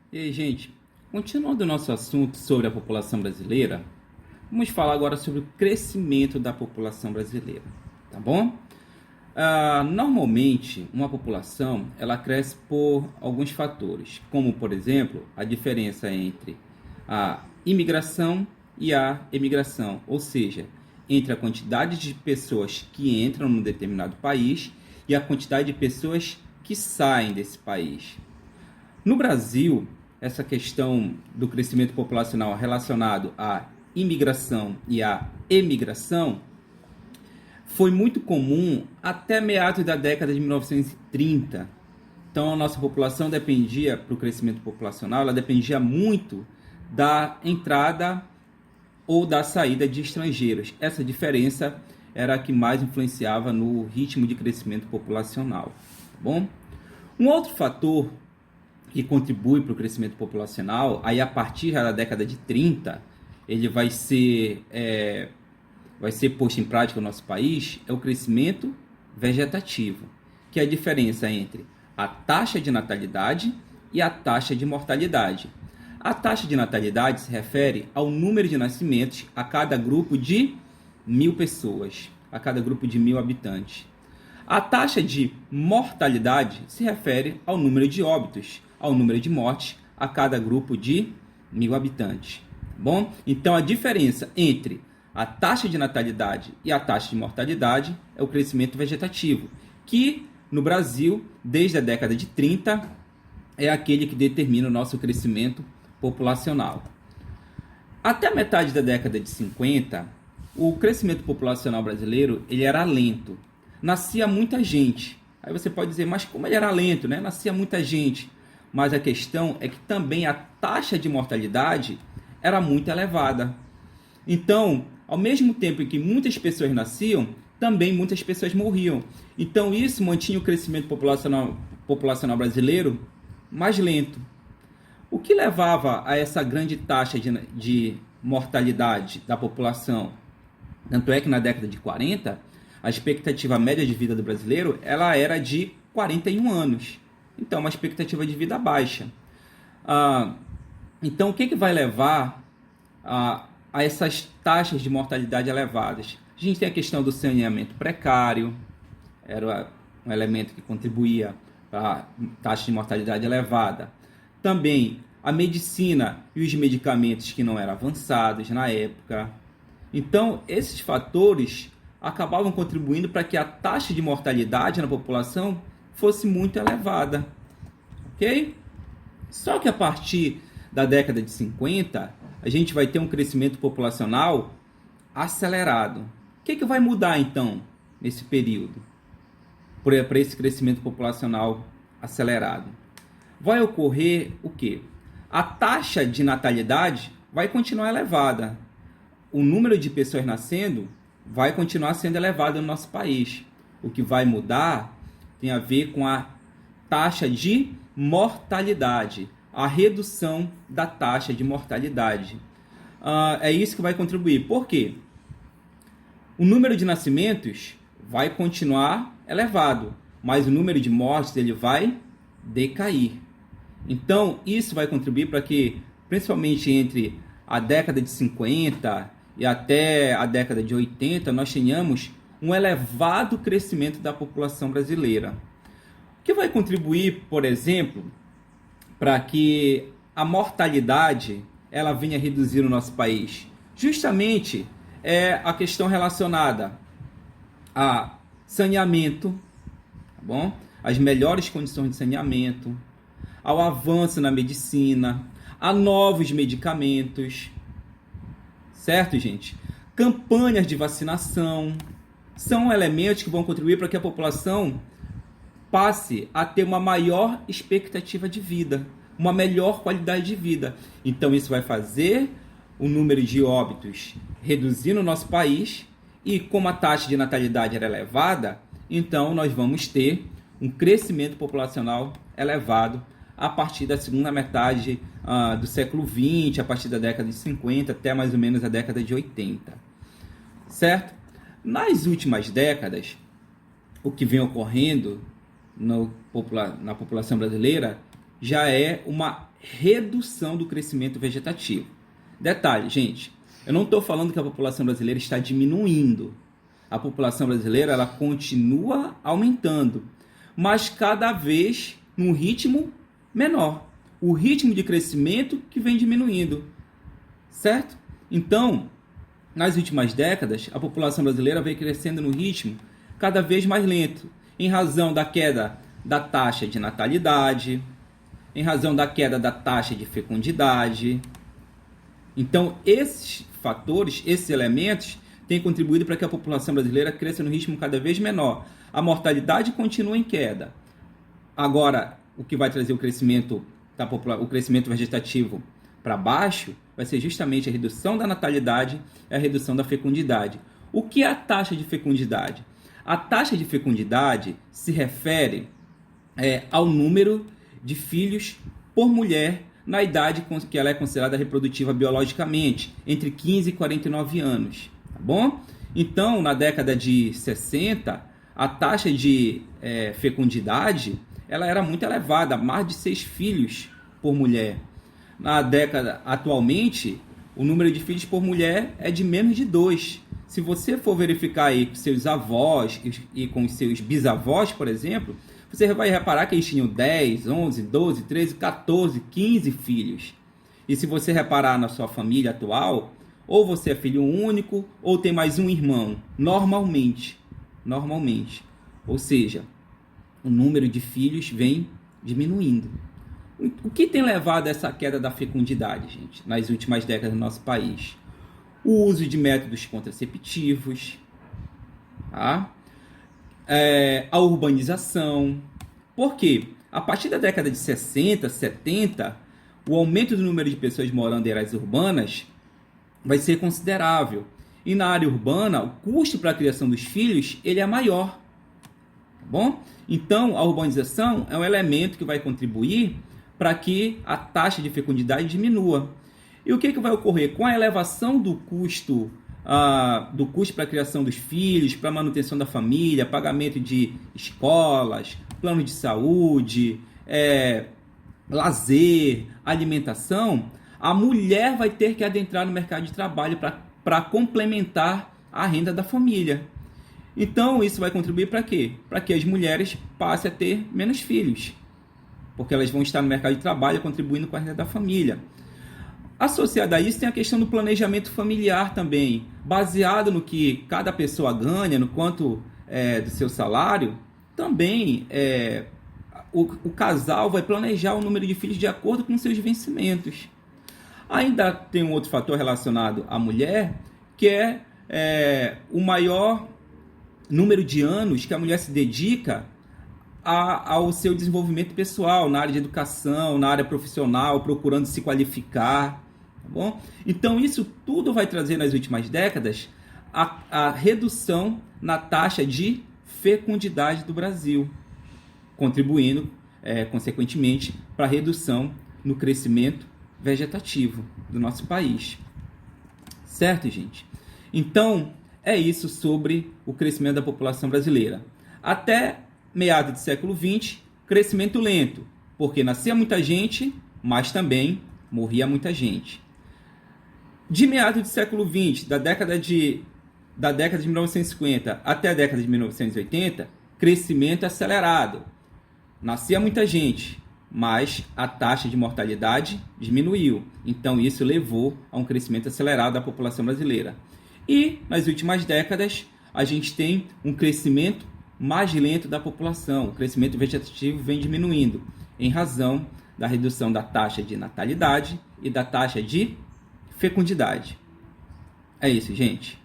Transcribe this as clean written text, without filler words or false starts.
E aí, gente, continuando o nosso assunto sobre a população brasileira, vamos falar agora sobre o crescimento da população brasileira, tá bom? Normalmente, uma população ela cresce por alguns fatores, como, por exemplo, a diferença entre a imigração e a emigração, ou seja, entre a quantidade de pessoas que entram num determinado país e a quantidade de pessoas que saem desse país. No Brasil, essa questão do crescimento populacional relacionado à imigração e à emigração foi muito comum até meados da década de 1930. Então, a nossa população dependia, para o crescimento populacional, ela dependia muito da entrada ou da saída de estrangeiros. Essa diferença era a que mais influenciava no ritmo de crescimento populacional. Tá bom? Um outro fator que contribui para o crescimento populacional, aí a partir da década de 30, ele vai ser posto em prática no nosso país, é o crescimento vegetativo, que é a diferença entre a taxa de natalidade e a taxa de mortalidade. A taxa de natalidade se refere ao número de nascimentos a cada grupo de 1.000 pessoas, a cada grupo de 1.000 habitantes. A taxa de mortalidade se refere ao número de óbitos, ao número de mortes a cada grupo de 1.000 habitantes. Bom? Então, a diferença entre a taxa de natalidade e a taxa de mortalidade é o crescimento vegetativo, que no Brasil, desde a década de 30, é aquele que determina o nosso crescimento populacional. Até a metade da década de 50, o crescimento populacional brasileiro ele era lento. Nascia muita gente. Aí você pode dizer, mas como ele era lento, né? Nascia muita gente. Mas a questão é que também a taxa de mortalidade era muito elevada. Então, ao mesmo tempo em que muitas pessoas nasciam, também muitas pessoas morriam. Então, isso mantinha o crescimento populacional brasileiro mais lento. O que levava a essa grande taxa de mortalidade da população? Tanto é que na década de 40, a expectativa média de vida do brasileiro ela era de 41 anos. Então, uma expectativa de vida baixa. Então, o que vai levar a essas taxas de mortalidade elevadas? A gente tem a questão do saneamento precário, era um elemento que contribuía para a taxa de mortalidade elevada. Também a medicina e os medicamentos que não eram avançados na época. Então, esses fatores acabavam contribuindo para que a taxa de mortalidade na população fosse muito elevada. Ok? Só que a partir da década de 50, a gente vai ter um crescimento populacional acelerado. O que vai mudar, então, nesse período, para esse crescimento populacional acelerado? Vai ocorrer o quê? A taxa de natalidade vai continuar elevada. O número de pessoas nascendo vai continuar sendo elevado no nosso país. O que vai mudar tem a ver com a taxa de mortalidade, a redução da taxa de mortalidade. É isso que vai contribuir. Por quê? O número de nascimentos vai continuar elevado, mas o número de mortes ele vai decair. Então, isso vai contribuir para que, principalmente entre a década de 50 e até a década de 80, nós tenhamos um elevado crescimento da população brasileira. O que vai contribuir, por exemplo, para que a mortalidade ela venha reduzir no nosso país? Justamente é a questão relacionada a saneamento, tá bom? As melhores condições de saneamento, ao avanço na medicina, a novos medicamentos, certo, gente? Campanhas de vacinação são elementos que vão contribuir para que a população passe a ter uma maior expectativa de vida, uma melhor qualidade de vida. Então, isso vai fazer o número de óbitos reduzir no nosso país e, como a taxa de natalidade era elevada, então nós vamos ter um crescimento populacional elevado a partir da segunda metade do século XX, a partir da década de 50 até mais ou menos a década de 80. Certo? Nas últimas décadas, o que vem ocorrendo na população brasileira já é uma redução do crescimento vegetativo. Detalhe, gente, eu não estou falando que a população brasileira está diminuindo. A população brasileira ela continua aumentando, mas cada vez num ritmo menor. O ritmo de crescimento que vem diminuindo, certo? Então, nas últimas décadas, a população brasileira vem crescendo no ritmo cada vez mais lento, em razão da queda da taxa de natalidade, em razão da queda da taxa de fecundidade. Então, esses fatores, esses elementos, têm contribuído para que a população brasileira cresça no ritmo cada vez menor. A mortalidade continua em queda. Agora, o que vai trazer o crescimento vegetativo para baixo vai ser justamente a redução da natalidade e a redução da fecundidade. O que é a taxa de fecundidade? A taxa de fecundidade se refere ao número de filhos por mulher na idade que ela é considerada reprodutiva biologicamente, entre 15 e 49 anos. Tá bom? Então, na década de 60, a taxa de fecundidade ela era muito elevada, mais de 6 filhos por mulher. Atualmente, o número de filhos por mulher é de menos de 2. Se você for verificar aí com seus avós e com seus bisavós, por exemplo, você vai reparar que eles tinham 10, 11, 12, 13, 14, 15 filhos. E se você reparar na sua família atual, ou você é filho único, ou tem mais um irmão, normalmente. Ou seja, o número de filhos vem diminuindo. O que tem levado a essa queda da fecundidade, gente, nas últimas décadas no nosso país? O uso de métodos contraceptivos, tá? A urbanização. Por quê? A partir da década de 60, 70, o aumento do número de pessoas morando em áreas urbanas vai ser considerável. E na área urbana, o custo para a criação dos filhos ele é maior. Tá bom? Então, a urbanização é um elemento que vai contribuir para que a taxa de fecundidade diminua. E o que vai ocorrer? Com a elevação do custo para a criação dos filhos, para a manutenção da família, pagamento de escolas, plano de saúde, lazer, alimentação, a mulher vai ter que adentrar no mercado de trabalho para complementar a renda da família. Então, isso vai contribuir para quê? Para que as mulheres passem a ter menos filhos, porque elas vão estar no mercado de trabalho contribuindo com a renda da família. Associado a isso, tem a questão do planejamento familiar também, baseado no que cada pessoa ganha, no quanto do seu salário. Também o casal vai planejar o número de filhos de acordo com seus vencimentos. Ainda tem um outro fator relacionado à mulher, que é o maior número de anos que a mulher se dedica ao seu desenvolvimento pessoal, na área de educação, na área profissional, procurando se qualificar. Tá bom? Então, isso tudo vai trazer nas últimas décadas a redução na taxa de fecundidade do Brasil, contribuindo, consequentemente, para a redução no crescimento vegetativo do nosso país. Certo, gente? Então, é isso sobre o crescimento da população brasileira. Até meados do século XX, crescimento lento, porque nascia muita gente, mas também morria muita gente. De meados do século XX, da década de 1950 até a década de 1980, crescimento acelerado. Nascia muita gente, mas a taxa de mortalidade diminuiu. Então, isso levou a um crescimento acelerado da população brasileira. E, nas últimas décadas, a gente tem um crescimento mais lento da população. O crescimento vegetativo vem diminuindo, em razão da redução da taxa de natalidade e da taxa de fecundidade. É isso, gente.